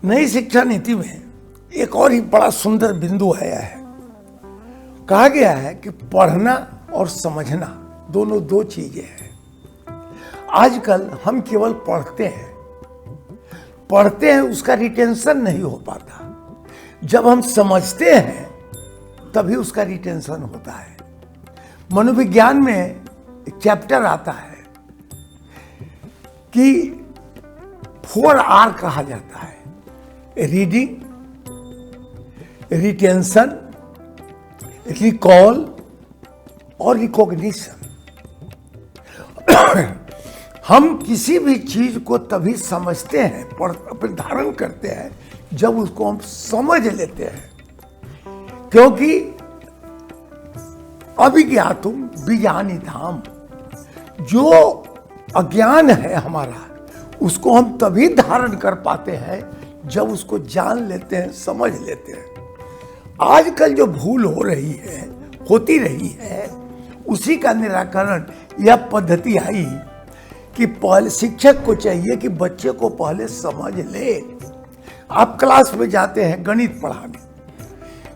नई शिक्षा नीति में एक और ही बड़ा सुंदर बिंदु आया है। कहा गया है कि पढ़ना और समझना दोनों दो चीजें हैं। आजकल हम केवल पढ़ते हैं, उसका रिटेंशन नहीं हो पाता। जब हम समझते हैं तभी उसका रिटेंशन होता है। मनोविज्ञान में एक चैप्टर आता है कि 4R कहा जाता है: रीडिंग, रिटेंशन, रिकॉल और रिकॉग्निशन। हम किसी भी चीज को तभी समझते हैं, पर धारण करते हैं, जब उसको हम समझ लेते हैं। क्योंकि अविज्ञातुम बीजानीताम, जो अज्ञान है हमारा, उसको हम तभी धारण कर पाते हैं जब उसको जान लेते हैं, समझ लेते हैं। आजकल जो भूल होती रही है, उसी का निराकरण यह पद्धति आई कि पहले शिक्षक को चाहिए कि बच्चे को पहले समझ ले। आप क्लास में जाते हैं गणित पढ़ाने,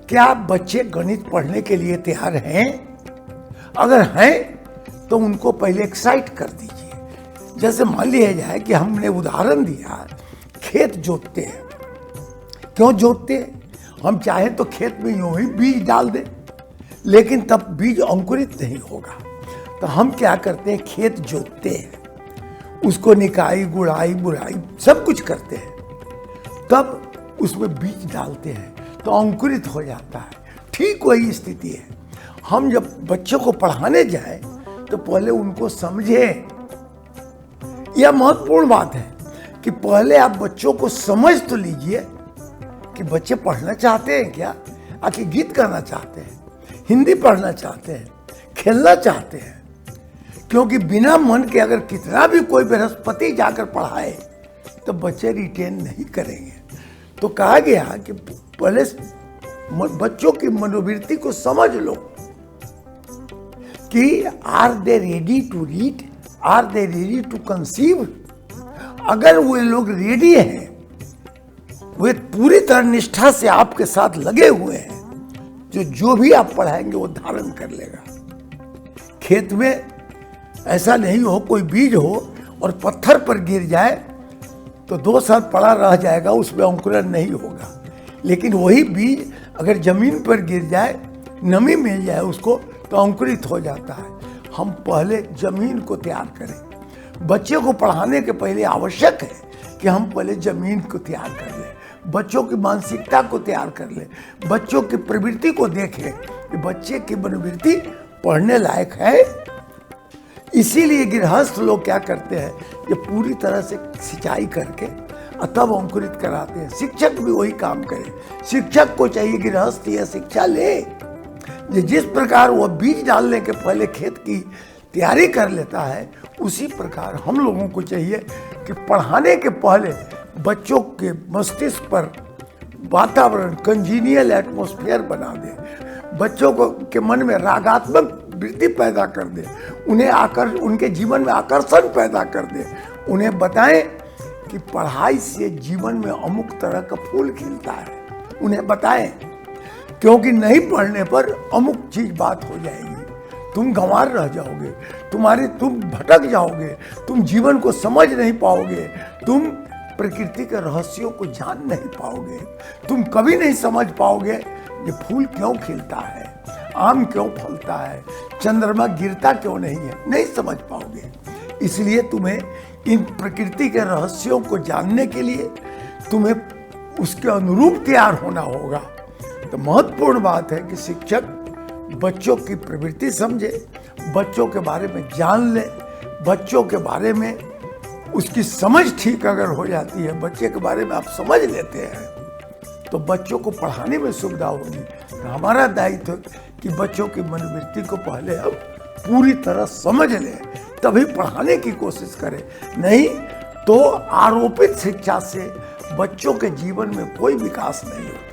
क्या बच्चे गणित पढ़ने के लिए तैयार हैं? अगर हैं तो उनको पहले एक्साइट कर दीजिए। जैसे मान लिया जाए कि हमने उदाहरण दिया, खेत जोतते हैं। क्यों जोतते हैं? हम चाहें तो खेत में यूं ही बीज डाल दें, लेकिन तब बीज अंकुरित नहीं होगा। तो हम क्या करते हैं? खेत जोतते हैं, उसको निकाई गुड़ाई बुराई सब कुछ करते हैं, तब उसमें बीज डालते हैं तो अंकुरित हो जाता है। ठीक वही स्थिति है। हम जब बच्चों को पढ़ाने जाएं तो पहले उनको समझें। यह महत्वपूर्ण बात है कि पहले आप बच्चों को समझ तो लीजिए कि बच्चे पढ़ना चाहते हैं क्या, आखिर गीत करना चाहते हैं, हिंदी पढ़ना चाहते हैं, खेलना चाहते हैं। क्योंकि बिना मन के अगर कितना भी कोई बृहस्पति जाकर पढ़ाए तो बच्चे रिटेन नहीं करेंगे। तो कहा गया कि पहले बच्चों की मनोवृत्ति को समझ लो कि are they ready to read, are they ready to conceive. अगर वे लोग रेडी हैं, वे पूरी तरह निष्ठा से आपके साथ लगे हुए हैं, जो भी आप पढ़ाएंगे वो धारण कर लेगा। खेत में ऐसा नहीं हो कोई बीज हो और पत्थर पर गिर जाए तो 2 साल पड़ा रह जाएगा, उसमें अंकुरण नहीं होगा। लेकिन वही बीज अगर जमीन पर गिर जाए, नमी मिल जाए उसको, तो अंकुरित हो जाता है। हम पहले जमीन को तैयार करें। बच्चे को पढ़ाने के पहले आवश्यक है कि हम पहले जमीन को तैयार कर लें, बच्चों की मानसिकता को तैयार कर लें, बच्चों की प्रवृत्ति को देखें कि बच्चे की मनोवृत्ति पढ़ने लायक है। इसीलिए गृहस्थ लोग क्या करते हैं, ये पूरी तरह से सिंचाई करके तब अंकुरित कराते हैं। शिक्षक भी वही काम करे। शिक्षक को चाहिए गृहस्थ यह शिक्षा ले, जिस प्रकार वह बीज डालने के पहले खेत की तैयारी कर लेता है, उसी प्रकार हम लोगों को चाहिए कि पढ़ाने के पहले बच्चों के मस्तिष्क पर वातावरण, कंजीनियल एटमॉस्फेयर बना दे, बच्चों को के मन में रागात्मक वृत्ति पैदा कर दे, उनके जीवन में आकर्षण पैदा कर दे। उन्हें बताएं कि पढ़ाई से जीवन में अमुक तरह का फूल खिलता है। उन्हें बताएं, क्योंकि नहीं पढ़ने पर अमुक चीज बात हो जाएगी, तुम गंवार रह जाओगे, तुम भटक जाओगे, तुम जीवन को समझ नहीं पाओगे, तुम प्रकृति के रहस्यों को जान नहीं पाओगे, तुम कभी नहीं समझ पाओगे ये फूल क्यों खिलता है, आम क्यों फलता है, चंद्रमा गिरता क्यों नहीं समझ पाओगे। इसलिए तुम्हें इन प्रकृति के रहस्यों को जानने के लिए तुम्हें उसके अनुरूप तैयार होना होगा। तो महत्वपूर्ण बात है कि शिक्षक बच्चों की प्रवृत्ति समझे, बच्चों के बारे में जान ले, बच्चों के बारे में उसकी समझ ठीक अगर हो जाती है, बच्चे के बारे में आप समझ लेते हैं, तो बच्चों को पढ़ाने में सुविधा होगी। हमारा दायित्व है कि बच्चों की मनोवृत्ति को पहले हम पूरी तरह समझ लें, तभी पढ़ाने की कोशिश करें। नहीं तो आरोपित शिक्षा से बच्चों के जीवन में कोई विकास नहीं होता।